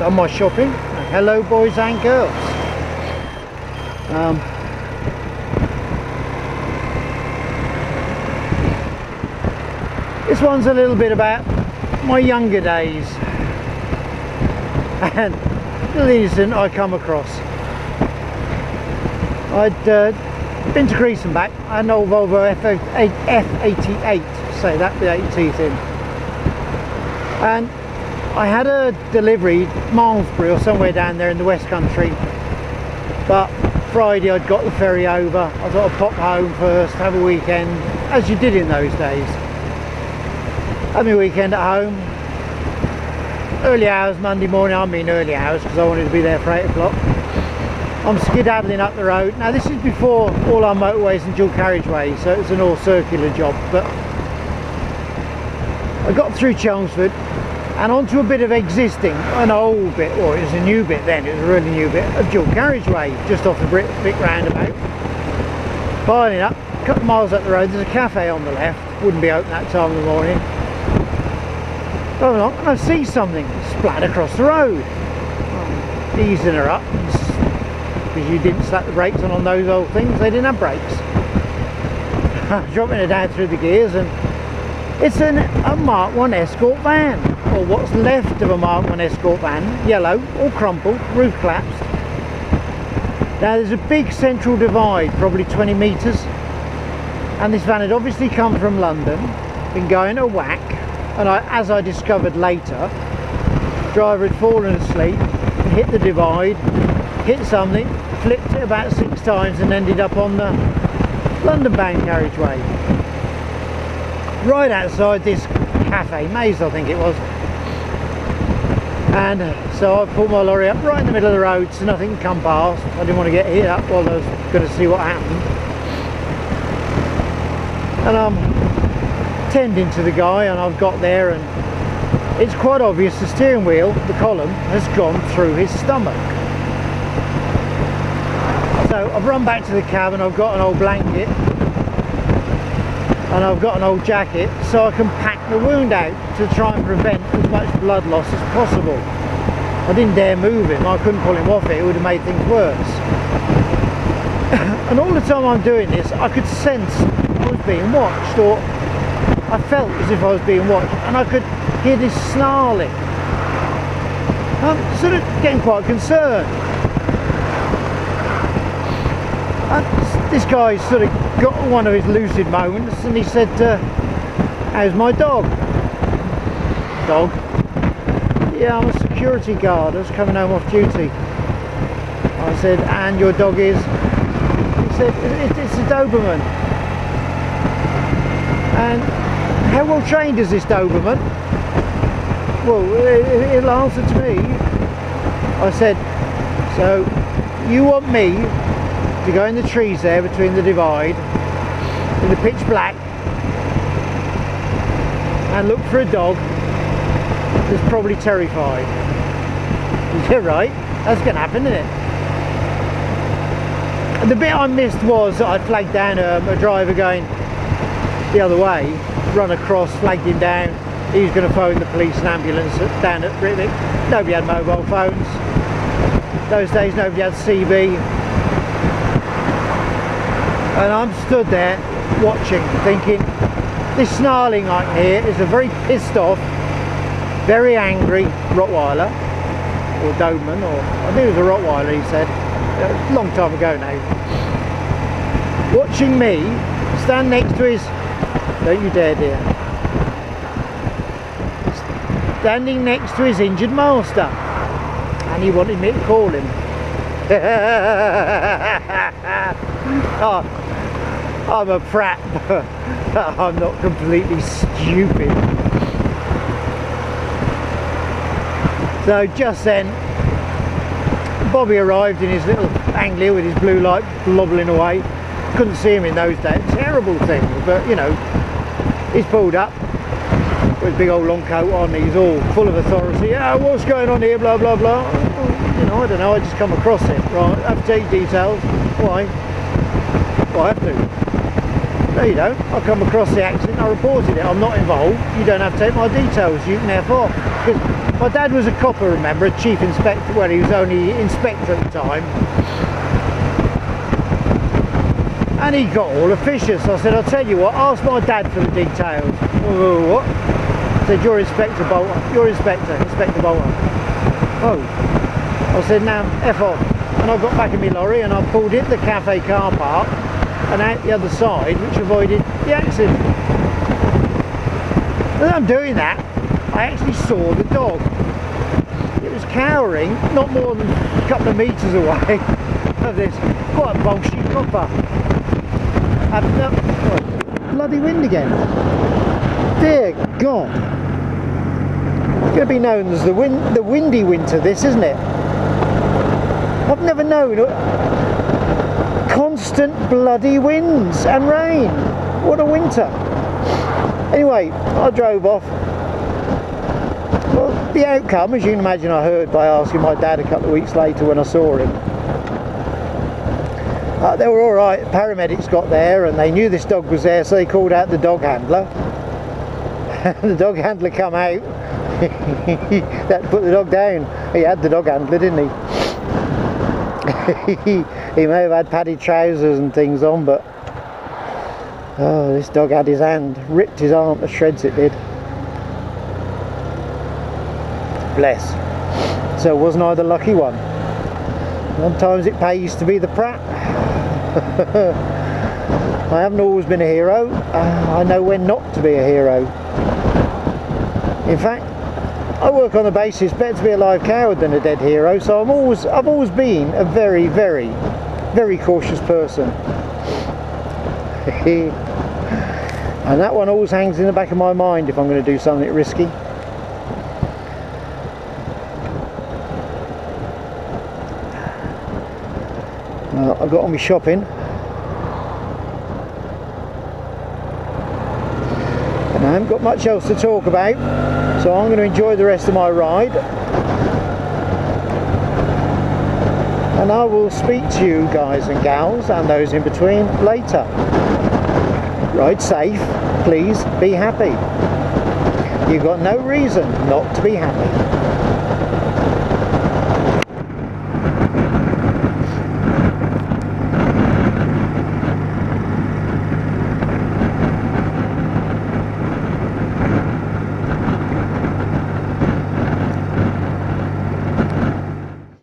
done my shopping. Hello boys and girls. This one's a little bit about my younger days and the incident I come across. I'd been to Greece and back. I had an old Volvo F88, say that with 8 teeth in, and I had a delivery Malmesbury or somewhere down there in the West Country, but Friday I'd got the ferry over. I thought I'd pop home first, have a weekend, as you did in those days. Had my weekend at home. Early hours Monday morning, I mean early hours because I wanted to be there for 8 o'clock. I'm skedaddling up the road. Now this is before all our motorways and dual carriageways, so it's an all circular job, but I got through Chelmsford and onto a bit of existing, an old bit, or it was a new bit then, it was a really new bit of dual carriageway just off the brick roundabout. Piling up, a couple of miles up the road, there's a cafe on the left, wouldn't be open that time of the morning. Going along and I see something splat across the road. Easing her up, because you didn't slap the brakes on those old things, they didn't have brakes. Dropping her down through the gears, and it's a Mark 1 Escort van, or what's left of a Mark 1 Escort van, yellow, all crumpled, roof collapsed. Now there's a big central divide, probably 20 metres, and this van had obviously come from London, been going a whack, and as I discovered later, the driver had fallen asleep, hit the divide, hit something, flipped it about 6 times and ended up on the London-bound carriageway. Right outside this cafe, Maze I think it was. And so I pulled my lorry up right in the middle of the road so nothing can come past. I didn't want to get hit up while I was going to see what happened. And I'm tending to the guy, and I've got there, and it's quite obvious the steering wheel, the column, has gone through his stomach. So I've run back to the cab and I've got an old blanket and I've got an old jacket so I can pack the wound out to try and prevent as much blood loss as possible. I didn't dare move him, I couldn't pull him off it would have made things worse. And all the time I'm doing this I could sense I was being watched, or I felt as if I was being watched, and I could hear this snarling. I'm sort of getting quite concerned. This guy sort of got one of his lucid moments and he said, how's my dog? Dog? Yeah, I'm a security guard, I was coming home off duty. I said, and your dog is? He said, it's a Doberman. And how well trained is this Doberman? Well, it'll answer to me. I said, so you want me to go in the trees there between the divide in the pitch black and look for a dog that's probably terrified? Yeah, right, that's going to happen, isn't it? And the bit I missed was that I flagged down a driver going the other way, run across, flagged him down. He was going to phone the police and ambulance down at Britvic. Nobody had mobile phones. Those days nobody had CB. And I'm stood there watching, thinking, this snarling I can hear is a very pissed off, very angry Rottweiler, or Doberman, or I think it was a Rottweiler he said, a long time ago now, watching me stand next to his, don't you dare dear, standing next to his injured master, and he wanted me to call him. Oh, I'm a prat, but I'm not completely stupid. So just then Bobby arrived in his little Anglia with his blue light blobbling away. Couldn't see him in those days, terrible thing, but you know, he's pulled up with his big old long coat on, he's all full of authority. Yeah, what's going on here, blah blah blah. You know, I don't know, I just come across it. Right, I have to take details. Why? Well, I have to. No, you don't. I come across the accident, I reported it. I'm not involved. You don't have to take my details. You can therefore. Because my dad was a copper, remember, a chief inspector. Well, he was only inspector at the time. And he got all officious. I said, I'll tell you what, ask my dad for the details. Oh, what? I said, you're Inspector Bolter. You're Inspector Bolter. Oh. I said, now, F off. And I got back in my lorry and I pulled into the cafe car park and out the other side, which avoided the accident. As I'm doing that, I actually saw the dog. It was cowering not more than a couple of metres away of this quite bolshy copper. And bloody wind again. Dear God. It's going to be known as the windy winter, this, isn't it? I've never known constant bloody winds and rain. What a winter. Anyway, I drove off. Well, the outcome, as you can imagine, I heard by asking my dad a couple of weeks later when I saw him. They were alright. Paramedics got there and they knew this dog was there, so they called out the dog handler. The dog handler come out. He had to put the dog down. He had the dog handler, didn't he? He may have had padded trousers and things on, but oh, this dog had his hand, ripped his arm to shreds, it did. Bless. So wasn't I the lucky one? Sometimes it pays to be the prat. I haven't always been a hero. I know when not to be a hero. In fact, I work on the basis better to be a live coward than a dead hero, so I've always been a very, very, very cautious person. And that one always hangs in the back of my mind if I'm going to do something risky. Well, I got on my shopping. And I haven't got much else to talk about, so I'm going to enjoy the rest of my ride. And I will speak to you guys and gals and those in between later. Ride safe, please be happy. You've got no reason not to be happy.